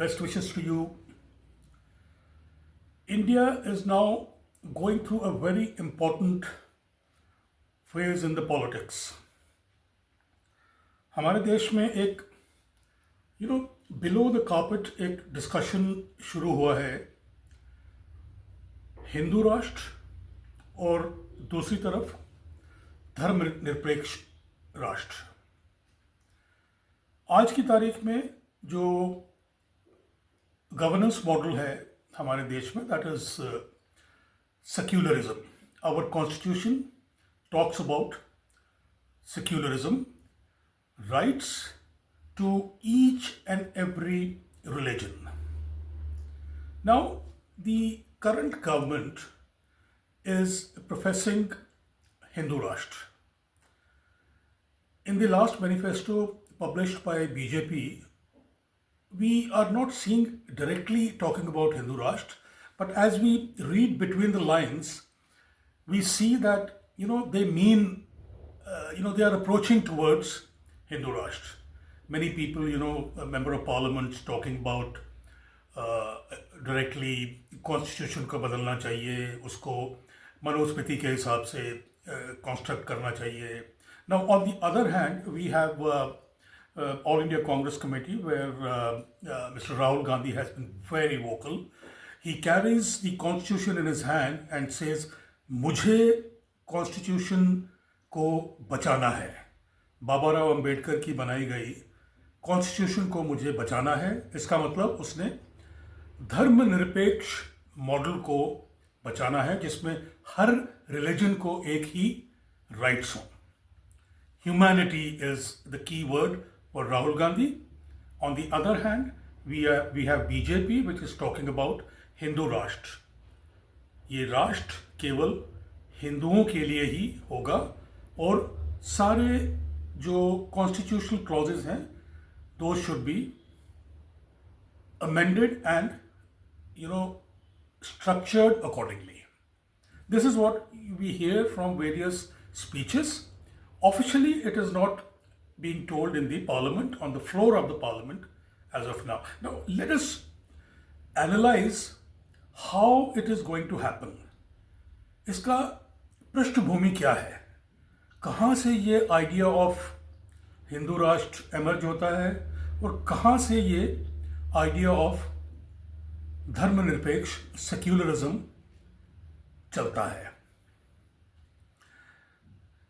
best wishes to you. India is now going through a very important phase in the politics. हमारे देश में एक below the carpet एक discussion शुरू हुआ है हिंदू राष्ट्र और दूसरी तरफ धर्मनिरपेक्ष राष्ट्र. आज की तारीख में जो गवर्नेंस मॉडल है हमारे देश में, that is secularism. Our constitution talks about secularism, rights to each and every religion. Now, the current government is professing Hindu Rashtra. In the last manifesto published by BJP, we are not seeing directly talking about Hindu Rashtra, but as we read between the lines, we see that they mean they are approaching towards Hindu Rashtra. Many people, a member of parliament talking about directly constitution को बदलना चाहिए, उसको मनुस्मृति के हिसाब से construct करना चाहिए. Now, on the other hand, we have All India Congress Committee where Mr. Rahul Gandhi has been very vocal. He carries the constitution in his hand and says, मुझे constitution को बचाना है. बाबा राव अम्बेडकर की बनाई गई कॉन्स्टिट्यूशन को मुझे बचाना है. इसका मतलब उसने धर्मनिरपेक्ष मॉडल को बचाना है जिसमें हर रिलीजन को एक ही राइट्स हों. Humanity is the key word for Rahul Gandhi. On the other hand we have BJP which is talking about Hindu Rashtra. ये राष्ट्र केवल हिंदुओं के लिए ही होगा और सारे जो कॉन्स्टिट्यूशनल क्लॉजेज हैं those should be amended and structured accordingly. This is what we hear from various speeches. Officially it is not being told in the parliament, on the floor of the parliament as of now. Now let us analyze how it is going to happen. इसका पृष्ठभूमि क्या है, कहाँ से ये idea of Hindu राष्ट्र emerge होता है और कहाँ से ये आइडिया ऑफ धर्मनिरपेक्ष सेक्युलरिज्म चलता है.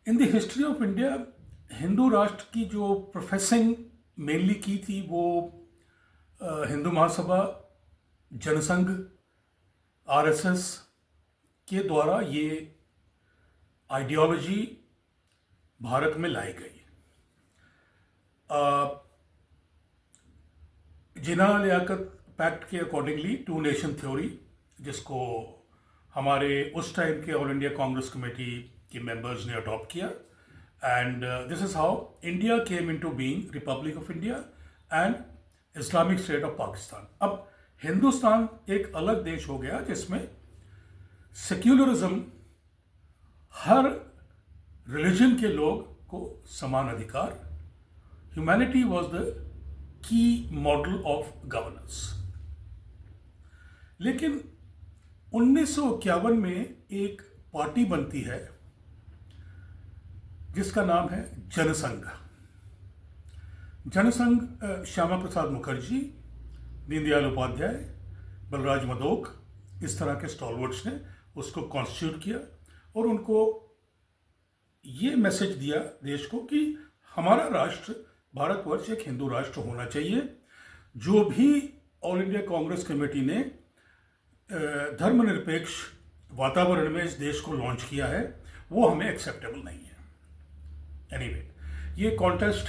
In the history of India Hindu राष्ट्र की जो प्रोफेसिंग मेनली की थी वो हिंदू महासभा, जनसंघ, आरएसएस के द्वारा ये आइडियोलॉजी भारत में लाई गई. जिना लियाकत पैक्ट के अकॉर्डिंगली टू नेशन थ्योरी, जिसको हमारे उस टाइम के ऑल इंडिया कांग्रेस कमेटी के मेंबर्स ने अडॉप्ट किया. And this is how India came into being Republic of India and Islamic state of Pakistan. अब हिंदुस्तान एक अलग देश हो गया जिसमें सेक्युलरिज्म हर रिलीजन के लोग को समान अधिकार, humanity was the key model of governance. लेकिन 1951 में एक पार्टी बनती है जिसका नाम है जनसंघ. जनसंघ श्यामा प्रसाद मुखर्जी, दीनदयाल उपाध्याय, बलराज मधोक, इस तरह के स्टॉलवर्ड्स ने उसको कॉन्स्टिट्यूट किया और उनको ये मैसेज दिया देश को कि हमारा राष्ट्र भारतवर्ष एक हिंदू राष्ट्र होना चाहिए. जो भी ऑल इंडिया कांग्रेस कमेटी ने धर्मनिरपेक्ष वातावरण में इस देश को लॉन्च किया है वो हमें एक्सेप्टेबल नहीं है. एनीवे, ये कॉन्टेस्ट,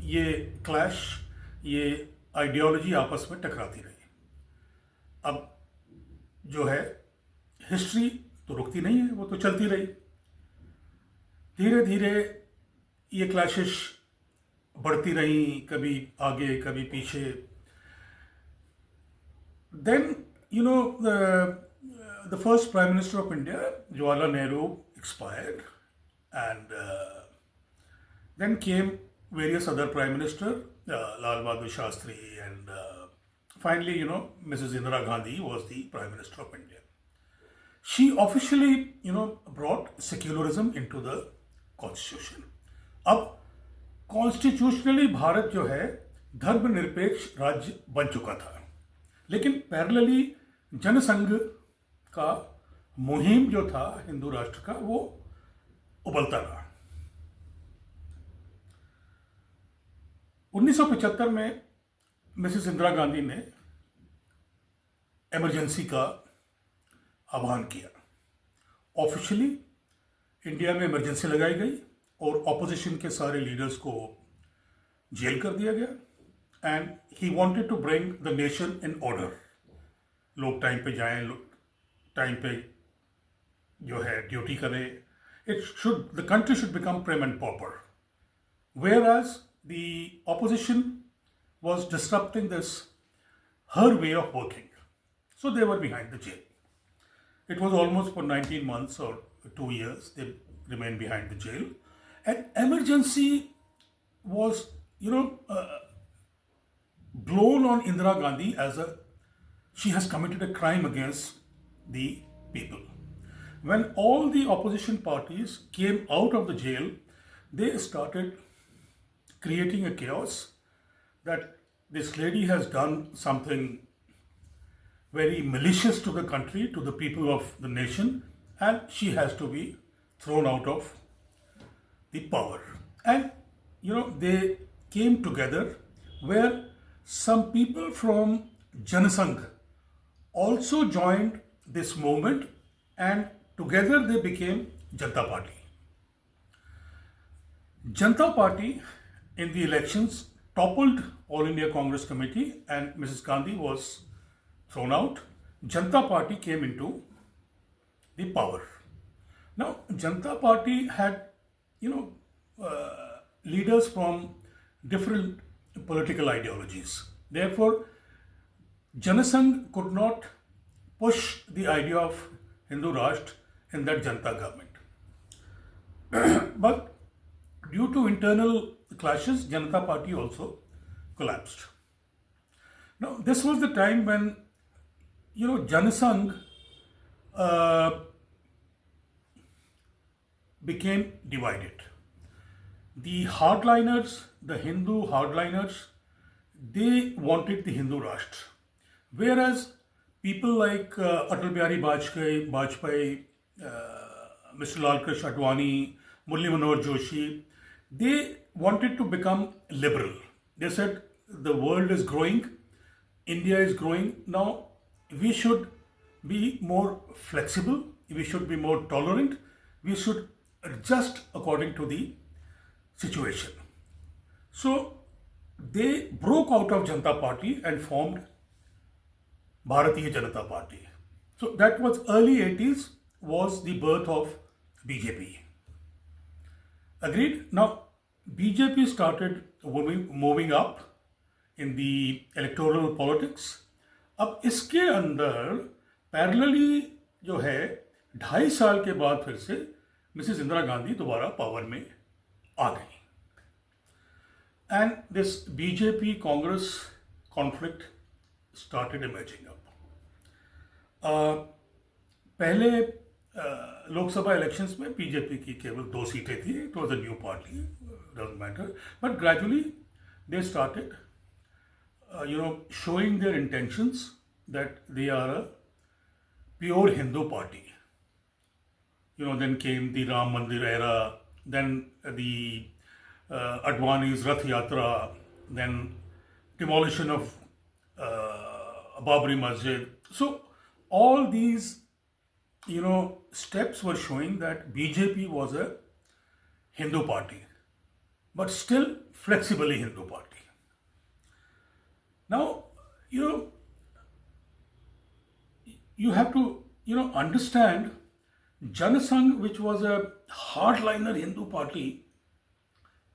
ये क्लैश, ये आइडियोलॉजी आपस में टकराती रही. अब जो है हिस्ट्री तो रुकती नहीं है, वो तो चलती रही. धीरे धीरे ये क्लैशेस बढ़ती रही, कभी आगे कभी पीछे. Then the first prime minister of India Jawaharlal Nehru expired and then came various other prime minister, Lal Bahadur Shastri and finally, Mrs. Indira Gandhi was the Prime Minister of India. She officially, brought secularism into the constitution. अब constitutionally Bharat जो है धर्मनिरपेक्ष राज्य बन चुका था, लेकिन parallelly Jansangh का मुहिम जो था हिंदू राष्ट्र का वो उबलता रहा। 1975 में मिसेस इंदिरा गांधी ने इमरजेंसी का आह्वान किया। ऑफिशियली इंडिया में इमरजेंसी लगाई गई और ऑपोजिशन के सारे लीडर्स को जेल कर दिया गया and he wanted to bring the nation in order. लोग टाइम पे जाएं, टाइम पे जो है ड्यूटी करें। The country should become prim and proper, whereas the opposition was disrupting her way of working. So they were behind the jail. It was almost for 19 months or 2 years they remained behind the jail. And emergency was, blown on Indira Gandhi as she has committed a crime against the people. When all the opposition parties came out of the jail, they started creating a chaos that this lady has done something very malicious to the country, to the people of the nation, and she has to be thrown out of the power. And they came together where some people from Janasangh also joined this movement, and together they became Janata Party. Janata Party in the elections toppled All India Congress Committee and Mrs. Gandhi was thrown out. Janata Party came into the power. Now, Janata Party had, leaders from different political ideologies. Therefore, Janasangh could not push the idea of Hindu Rashtra in that Janata government. But due to internal clashes, Janata Party also collapsed. Now, this was the time when, Janasangh became divided. The hardliners, the Hindu hardliners, they wanted the Hindu Rashtra. Whereas people like Atal Bihari Vajpayee, Mr. Lal Krishna Advani, Murli Manohar Joshi, they wanted to become liberal. They said the world is growing, India is growing. Now we should be more flexible, we should be more tolerant, we should adjust according to the situation. So they broke out of Janata Party and formed Bharatiya Janata Party. So that was early 80s, was the birth of BJP. Agreed? Now, BJP started moving up in the electoral politics. अब इसके अंदर parallelly जो है 2.5 साल के बाद फिर से मिसेस इंदिरा गांधी दोबारा पावर में आ गई and this BJP Congress conflict started emerging up. पहले लोकसभा इलेक्शंस में बीजेपी की केवल 2 सीटें थी। It was a new party, doesn't matter, but gradually they started showing their intentions that they are a pure Hindu party. Then came the Ram Mandir era, then the Advani's Rath Yatra, then demolition of Babri Masjid. So all these steps were showing that BJP was a Hindu party, but still flexibly Hindu party. Now, you have to, understand Janasangh, which was a hardliner Hindu party,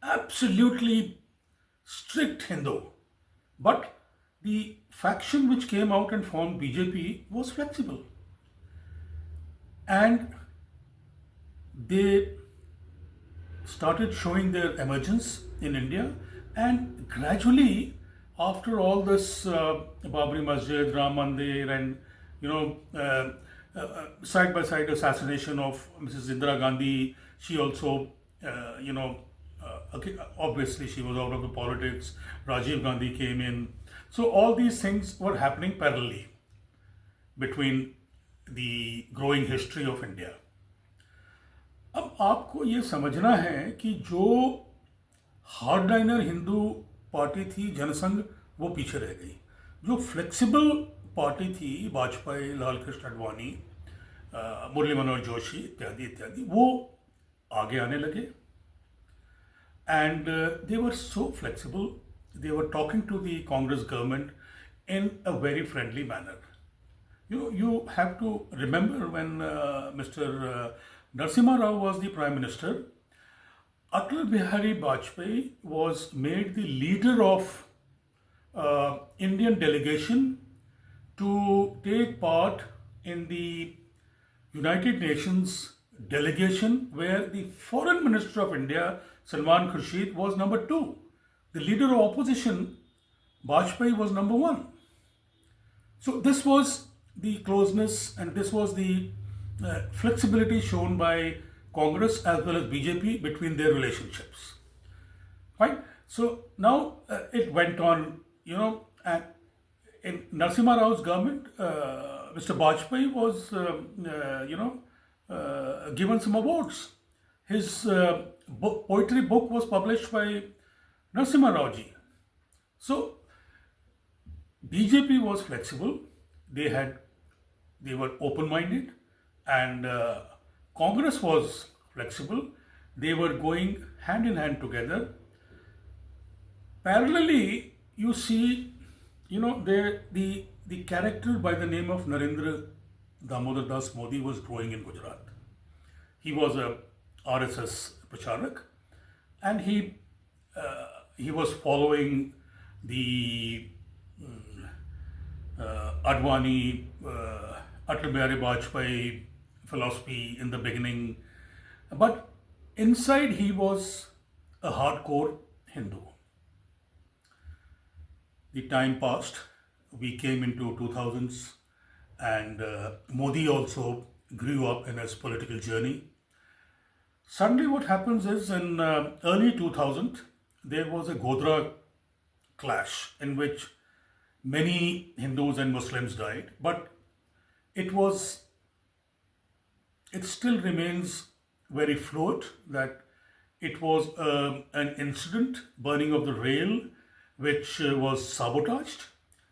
absolutely strict Hindu, but the faction which came out and formed BJP was flexible. And they started showing their emergence in India, and gradually after all this Babri Masjid, Ram Mandir, and you know, side by side assassination of Mrs. Indira Gandhi, she also, you know, obviously she was out of the politics. Rajiv Gandhi came in. So all these things were happening parallelly between the growing history of India. अब आपको ये समझना है कि जो hardliner Hindu party थी जनसंघ, वो पीछे रह गई. जो फ्लेक्सिबल पार्टी थी वाजपेयी, लाल कृष्ण आडवाणी, मुरली मनोहर जोशी इत्यादि इत्यादि, वो आगे आने लगे. And they were so flexible. They were talking to the Congress government in a very friendly manner. You know, you have to remember when Mr. Narasimha Rao was the Prime Minister, Atal Bihari Vajpayee was made the leader of Indian delegation to take part in the United Nations delegation, where the Foreign Minister of India, Salman Khurshid, was number 2. The leader of opposition, Vajpayee, was number 1. So this was the closeness and this was the flexibility shown by Congress as well as BJP between their relationships. Right? So now it went on, you know, and in Narasimha Rao's government, Mr. Vajpayee was, given some awards. His poetry book was published by Narasimha Rao ji. So BJP was flexible. They were open-minded, and Congress was flexible. They were going hand in hand together. Parallelly, you see, you know, the character by the name of Narendra Damodar Das Modi was growing in Gujarat. He was a RSS pracharak, and he was following the Advani, Atal Bihari Vajpayee philosophy in the beginning, but inside he was a hardcore Hindu. The time passed, we came into 2000s, and Modi also grew up in his political journey. Suddenly what happens is, in early 2000, there was a Godhra clash in which many Hindus and Muslims died, but it still remains very fluid that it was an incident, burning of the rail, which was sabotaged,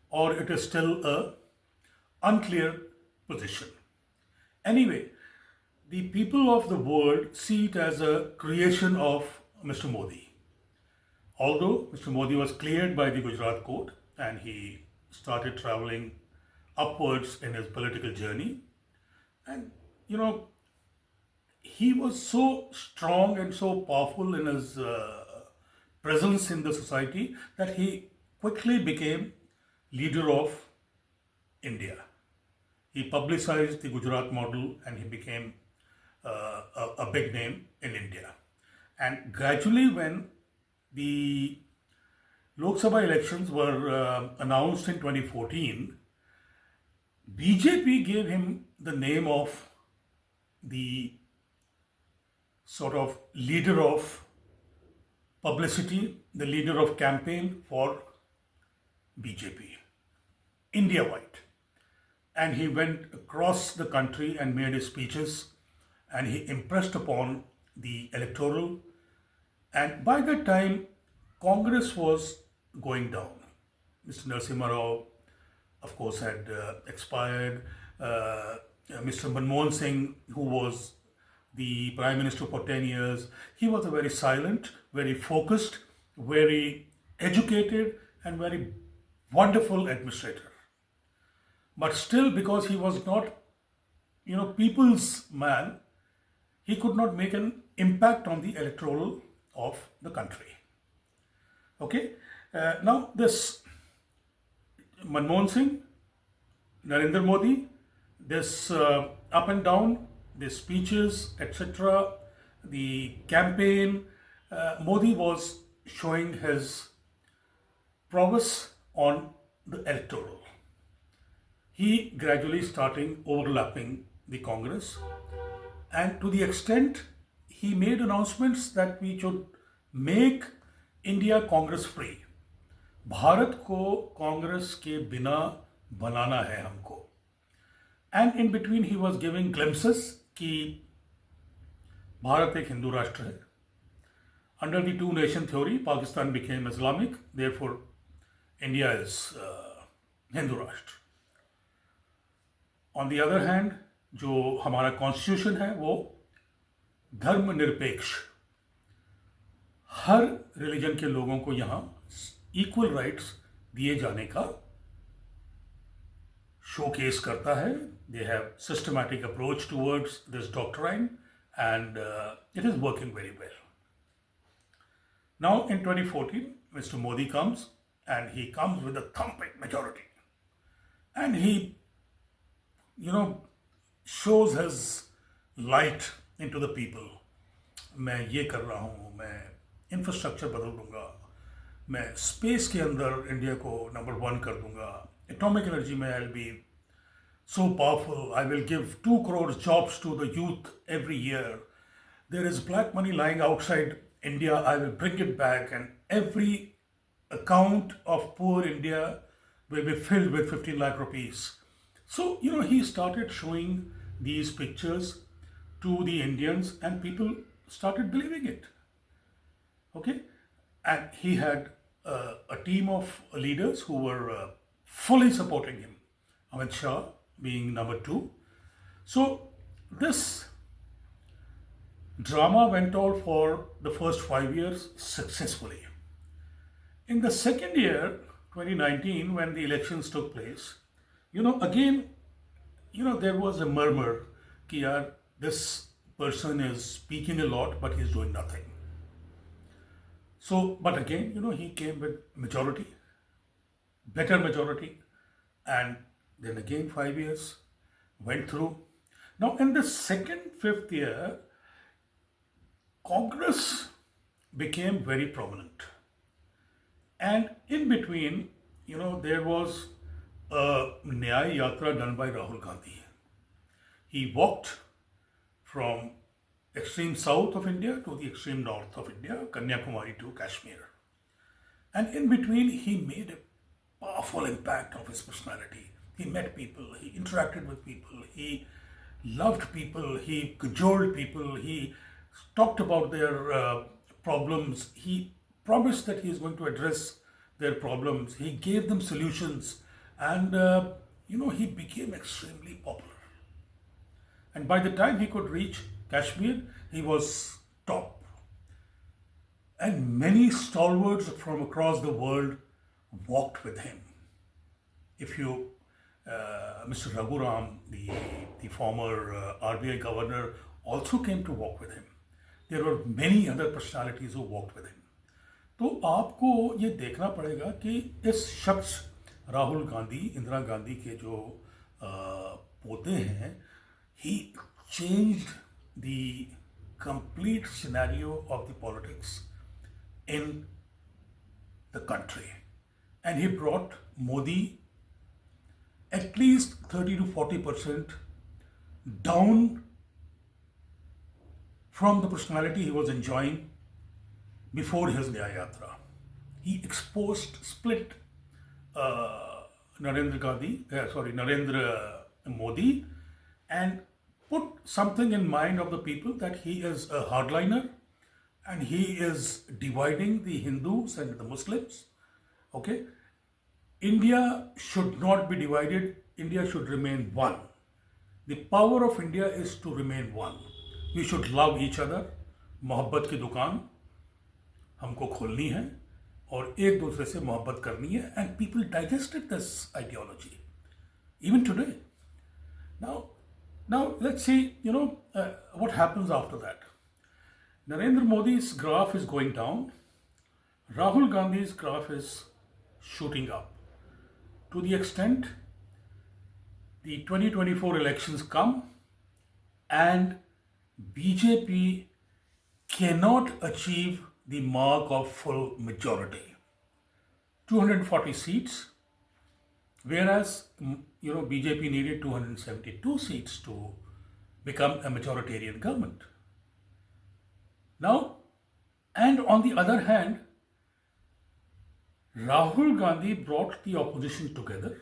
or it is still a unclear position. Anyway, the people of the world see it as a creation of Mr. Modi. Although Mr. Modi was cleared by the Gujarat court and he started traveling upwards in his political journey, and you know, he was so strong and so powerful in his presence in the society that he quickly became leader of India. He publicized the Gujarat model and he became a big name in India. And gradually, when the Lok Sabha elections were announced in 2014, BJP gave him the name of the sort of leader of publicity, the leader of campaign for BJP, India-wide. And he went across the country and made his speeches, and he impressed upon the electoral. And by that time, Congress was going down. Mr. Narasimha Rao, of course, had expired. Mr. Manmohan Singh, who was the Prime Minister for 10 years, he was a very silent, very focused, very educated, and very wonderful administrator. But still, because he was not, you know, people's man, he could not make an impact on the electoral of the country. Okay, now this Manmohan Singh, Narendra Modi, this up and down, the speeches, etc., the campaign, Modi was showing his prowess on the electoral. He gradually starting overlapping the Congress, and to the extent he made announcements that we should make India Congress free. Bharat को कांग्रेस के बिना बनाना है हमको. And in between he was giving glimpses कि भारत एक हिंदू राष्ट्र है. Under the two nation theory Pakistan became Islamic, therefore India is Hindu rashtra. On the other hand जो हमारा कॉन्स्टिट्यूशन है वो धर्मनिरपेक्ष, हर रिलीजन के लोगों को यहाँ इक्वल राइट्स दिए जाने का शोकेस करता है. They have systematic approach towards this doctrine and it is working very well. Now in 2014 Mr. Modi comes and he comes with a thumping majority and he shows his light into the people. मैं ये कर रहा हूँ, मैं infrastructure बदल दूंगा, मैं space के अंदर इंडिया को नंबर 1 कर दूंगा, एटॉमिक एनर्जी में I will be so powerful, I will give 2 crore jobs to the youth every year. There is black money lying outside India, I will bring it back and every account of poor India will be filled with 15 lakh rupees. So, he started showing these pictures to the Indians and people started believing it. Okay? And he had a team of leaders who were fully supporting him. Amit Shah being number 2. So this drama went on for the first 5 years successfully. In the second year, 2019, when the elections took place, again, there was a murmur कि यार this person is speaking a lot but he's doing nothing. So, but again, he came with majority, better majority, and then again 5 years went through. Now in the second, 5th year, Congress became very prominent. And in between, there was a Nyay Yatra done by Rahul Gandhi. He walked from extreme south of India to the extreme north of India, Kanyakumari to Kashmir. And in between, he made a powerful impact of his personality. He met people, he interacted with people, he loved people, he cajoled people, he talked about their problems, he promised that he is going to address their problems, he gave them solutions, and he became extremely popular. And by the time he could reach Kashmir, he was top. And many stalwarts from across the world walked with him. If you, Mr. Raghuram, the former RBI governor, also came to walk with him. There were many other personalities who walked with him. तो आपको ये देखना पड़ेगा कि इस शख्स राहुल गांधी, इंदिरा गांधी के जो पोते हैं, he changed the complete scenario of the politics in the country. And he brought Modi at least 30 to 40% down from the personality he was enjoying before his Nyay Yatra. He exposed, split Narendra Modi, and put something in mind of the people that he is a hardliner and he is dividing the Hindus and the Muslims. Okay? India should not be divided. India should remain one. The power of India is to remain one. We should love each other. मोहब्बत की दुकान हमको खोलनी है और एक दूसरे से मोहब्बत करनी है. And people digested this ideology even today. Now let's see, what happens after that. Narendra Modi's graph is going down. Rahul Gandhi's graph is shooting up. To the extent the 2024 elections come and BJP cannot achieve the mark of full majority. 240 seats, whereas BJP needed 272 seats to become a majoritarian government. Now, and on the other hand, Rahul Gandhi brought the opposition together,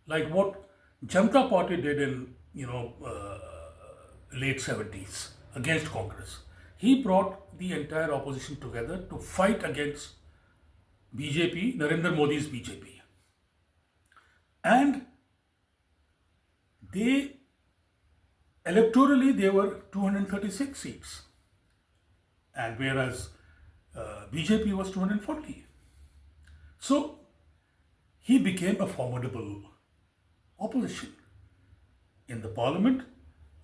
like what Janata Party did in late 70s against Congress. He brought the entire opposition together to fight against BJP, Narendra Modi's BJP. And electorally they were 236 seats. And whereas BJP was 240. So he became a formidable opposition. In the parliament,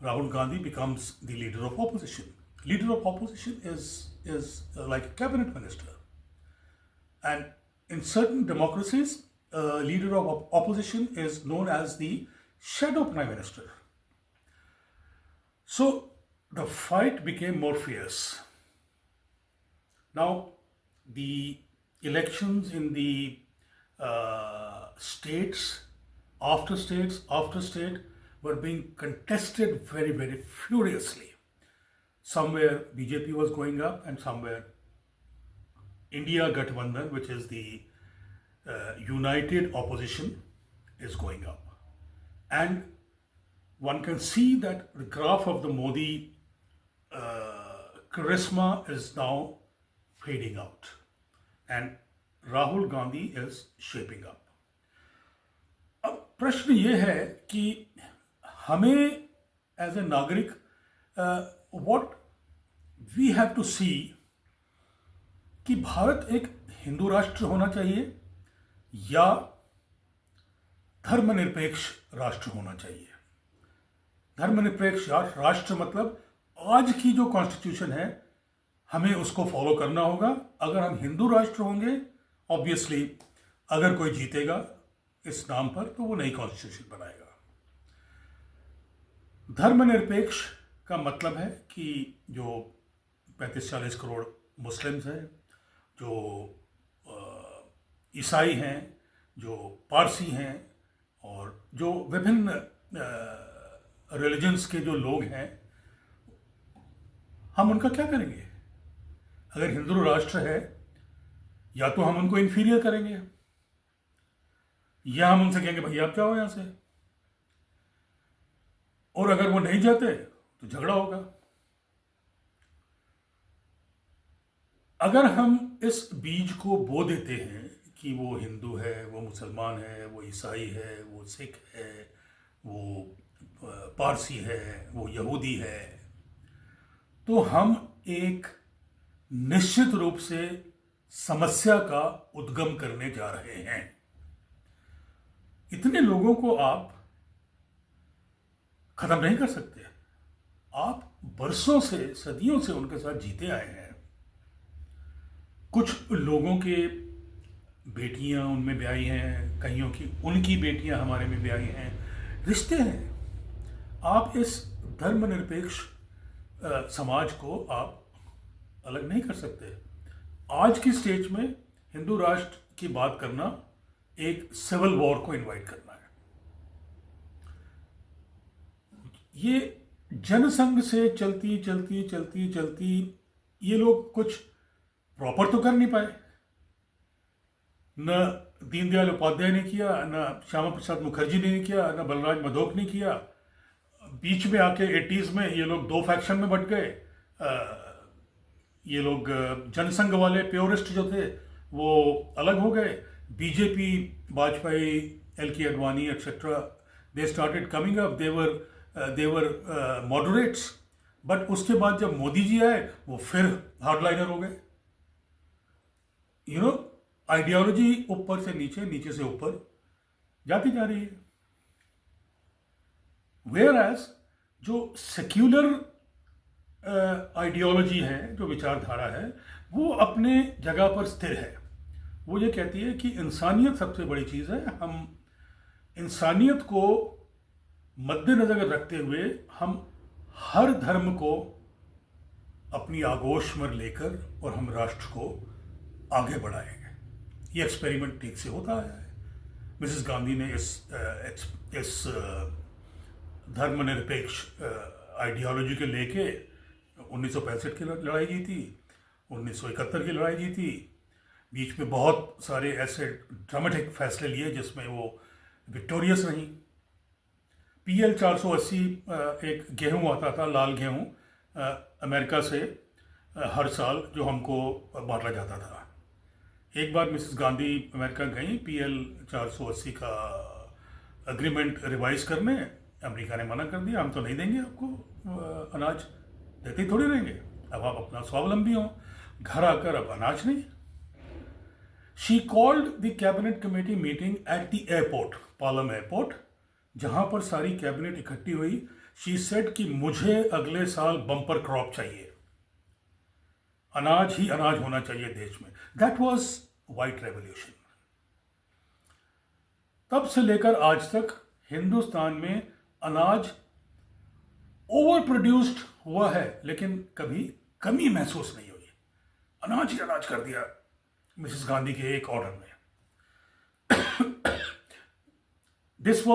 Rahul Gandhi becomes the leader of opposition. Leader of opposition is like a cabinet minister. And in certain democracies, leader of opposition is known as the shadow prime minister. So the fight became more fierce. Now, the elections in the states after state were being contested very, very furiously. Somewhere BJP was going up and somewhere India Gathbandhan, which is the united opposition, is going up. And one can see that the graph of the Modi charisma is now fading out. And Rahul Gandhi is shaping up. अब प्रश्न ये है कि हमें as a नागरिक what we have to सी कि भारत एक हिंदू राष्ट्र होना चाहिए या धर्मनिरपेक्ष राष्ट्र होना चाहिए. धर्मनिरपेक्ष राष्ट्र मतलब आज की जो कॉन्स्टिट्यूशन है हमें उसको फॉलो करना होगा. अगर हम हिंदू राष्ट्र होंगे, ऑब्वियसली अगर कोई जीतेगा इस नाम पर तो वो नई कॉन्स्टिट्यूशन बनाएगा. धर्मनिरपेक्ष का मतलब है कि जो 35-40 करोड़ मुस्लिम्स हैं, जो ईसाई हैं, जो पारसी हैं और जो विभिन्न रिलीजन्स के जो लोग हैं, हम उनका क्या करेंगे? अगर हिंदू राष्ट्र है, या तो हम उनको इन्फीरियर करेंगे या हम उनसे कहेंगे भाई आप जाओ यहां से, और अगर वो नहीं जाते तो झगड़ा होगा. अगर हम इस बीज को बो देते हैं कि वो हिंदू है, वो मुसलमान है, वो ईसाई है, वो सिख है, वो पारसी है, वो यहूदी है, तो हम एक निश्चित रूप से समस्या का उद्गम करने जा रहे हैं. इतने लोगों को आप खत्म नहीं कर सकते. आप बरसों से, सदियों से उनके साथ जीते आए हैं. कुछ लोगों के बेटियां उनमें ब्याही हैं, कईयों की उनकी बेटियां हमारे में ब्याही हैं. रिश्ते हैं. आप इस धर्मनिरपेक्ष समाज को आप अलग नहीं कर सकते. आज की स्टेज में हिंदू राष्ट्र की बात करना एक सिविल वॉर को इनवाइट करना है. ये जनसंघ से चलती ये लोग कुछ प्रॉपर तो कर नहीं पाए. न दीनदयाल उपाध्याय ने किया, न श्यामा प्रसाद मुखर्जी ने किया, न बलराज मधोक ने किया. बीच में आके 80s में ये लोग दो फैक्शन में बट गए. ये लोग जनसंघ वाले प्योरिस्ट जो थे वो अलग हो गए. BJP, Vajpayee, LK. Advani etcetera, they started coming up. They were moderates. But उसके बाद जब मोदी जी आए वो फिर हार्डलाइनर हो गए. आइडियोलॉजी ऊपर से नीचे, नीचे से ऊपर जाती जा रही है. वेयर एज जो सेक्युलर आइडियोलॉजी है, जो विचारधारा है, वो अपने जगह पर स्थिर है. वो ये कहती है कि इंसानियत सबसे बड़ी चीज़ है. हम इंसानियत को मद्देनजर रखते हुए हम हर धर्म को अपनी आगोश में लेकर और हम राष्ट्र को आगे बढ़ाएंगे. ये एक्सपेरिमेंट ठीक से होता आया है। मिसेस गांधी ने इस धर्मनिरपेक्ष आइडियोलॉजी के लेके 1965 की लड़ाई जीती, 1971 की लड़ाई जीती, बीच में बहुत सारे ऐसे ड्रामेटिक फैसले लिए जिसमें वो विक्टोरियस रही। PL 480 एक गेहूं आता था, लाल गेहूं, अमेरिका से हर साल, जो हमको बांटा जाता था। एक बार मिसेस गांधी अमेरिका गई PL 480 का एग्रीमेंट रिवाइज करने, अमेरिका ने मना कर दिया, हम तो नहीं देंगे आपको अनाज, देते ही थोड़ी रहेंगे, अब आप अपना स्वावलंबी हो। घर आकर अब अनाज नहीं। She called the cabinet committee meeting at the airport, Palam airport, जहां पर सारी कैबिनेट इकट्ठी हुई। शी सेड कि मुझे अगले साल बम्पर क्रॉप चाहिए, अनाज ही अनाज होना चाहिए देश में। That was white revolution. तब से लेकर आज तक हिंदुस्तान में अनाज ओवर प्रोड्यूस्ड हुआ है, लेकिन कभी कमी महसूस नहीं हुई। अनाज ही अनाज कर दिया मिसेस गांधी के एक ऑर्डर में। This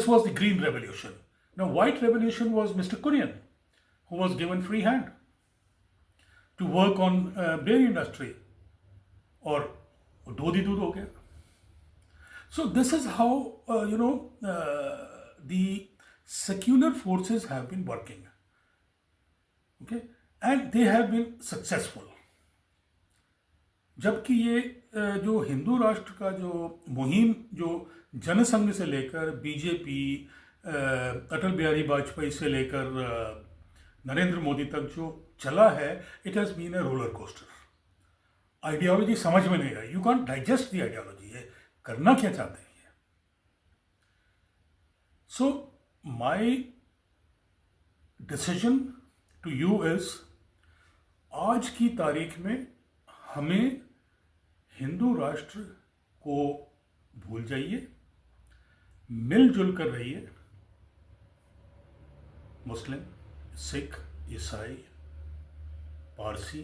was the green revolution. Now white revolution was Mr. Kurian, who was given free hand to work on dairy industry, और दूध ही दूध हो गया। So this is how the secular forces have been working, okay, and they have been successful. जबकि ये जो हिंदू राष्ट्र का जो मुहिम, जो जनसंघ से लेकर बीजेपी, अटल बिहारी वाजपेयी से लेकर नरेंद्र मोदी तक जो चला है, it has been a roller coaster. Ideology समझ में नहीं आई, you can't digest the ideology, ये करना क्या चाहते हैं ये। So my decision to you is, आज की तारीख में हमें हिंदू राष्ट्र को भूल जाइए, मिलजुल कर रहिए। मुस्लिम, सिख, ईसाई, पारसी,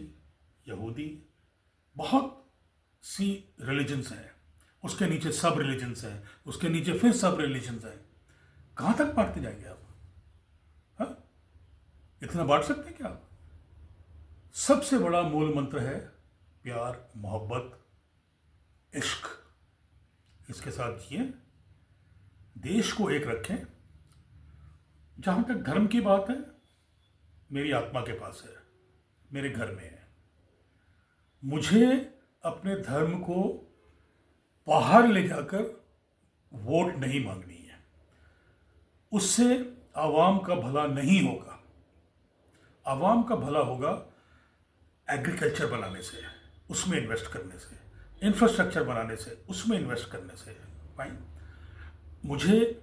यहूदी, बहुत सी रिलीजन्स हैं, उसके नीचे सब रिलीजन्स हैं, उसके नीचे फिर सब रिलीजन्स हैं। कहाँ तक बांटते जाएंगे आप? हाँ, इतना बांट सकते हैं क्या आप? सबसे बड़ा मूल मंत्र है प्यार, मोहब्बत, इश्क। इसके साथ जिए, देश को एक रखें। जहां तक धर्म की बात है, मेरी आत्मा के पास है, मेरे घर में है। मुझे अपने धर्म को बाहर ले जाकर वोट नहीं मांगनी है, उससे आवाम का भला नहीं होगा। आवाम का भला होगा एग्रीकल्चर बनाने से, उसमें इन्वेस्ट करने से, इंफ्रास्ट्रक्चर बनाने से, उसमें इन्वेस्ट करने से। फाइन, मुझे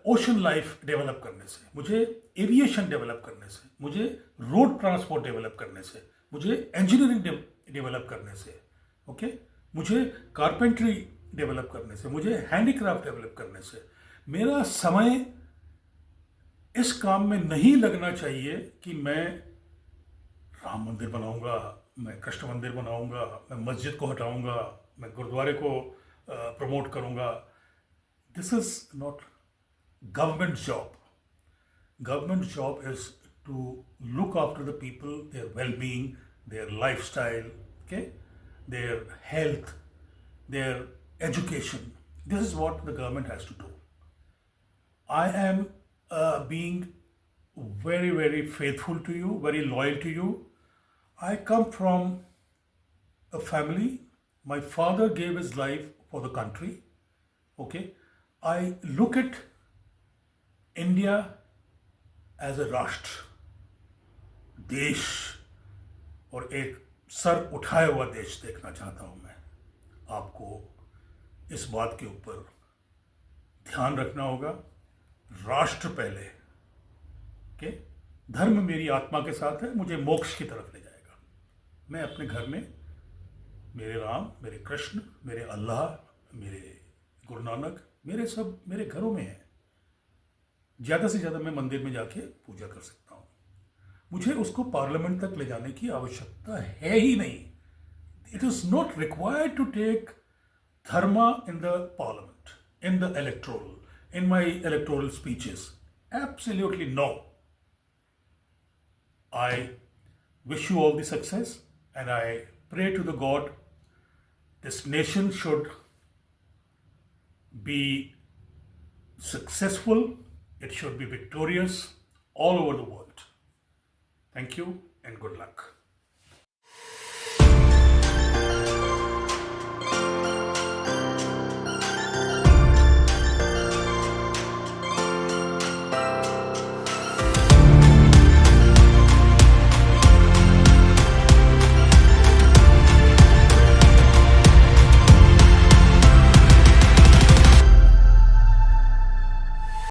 ओशन लाइफ डेवलप करने से, मुझे एविएशन डेवलप करने से, मुझे रोड ट्रांसपोर्ट डेवलप करने से, मुझे इंजीनियरिंग डेवलप करने से, ओके, मुझे कारपेंट्री डेवलप करने से, मुझे हैंडीक्राफ्ट डेवलप करने से। मेरा समय इस काम में नहीं लगना चाहिए कि मैं राम मंदिर बनाऊंगा, मैं कृष्ण मंदिर बनाऊंगा, मैं मस्जिद को हटाऊंगा, मैं गुरुद्वारे को प्रमोट करूंगा। This is not government job. Government job is to look after the people, their wellbeing, their lifestyle, okay, their health, their education. This is what the government has to do. I am being very, very faithful to you, very loyal to you. I come from a family. My father gave his life for the country. Okay. I look at India as a Rashtra, देश, और एक sir उठाया हुआ देश देखना चाहता हूं मैं। आपको इस बात के ऊपर ध्यान रखना होगा। राष्ट्र पहले, के धर्म मेरी आत्मा के साथ है, मुझे मोक्ष की तरफ ले जाएगा। मैं अपने घर में मेरे राम, मेरे कृष्ण, मेरे अल्लाह, मेरे गुरु नानक, मेरे सब मेरे घरों में है। ज़्यादा से ज़्यादा मैं मंदिर में जाके पूजा कर सकता हूँ। मुझे उसको पार्लियामेंट तक ले जाने की आवश्यकता है ही नहीं। It is not required to take dharma in the parliament, in the electoral, in my electoral speeches. Absolutely no. I wish you all the success, and I pray to the God this nation should be successful, it should be victorious all over the world. Thank you and good luck.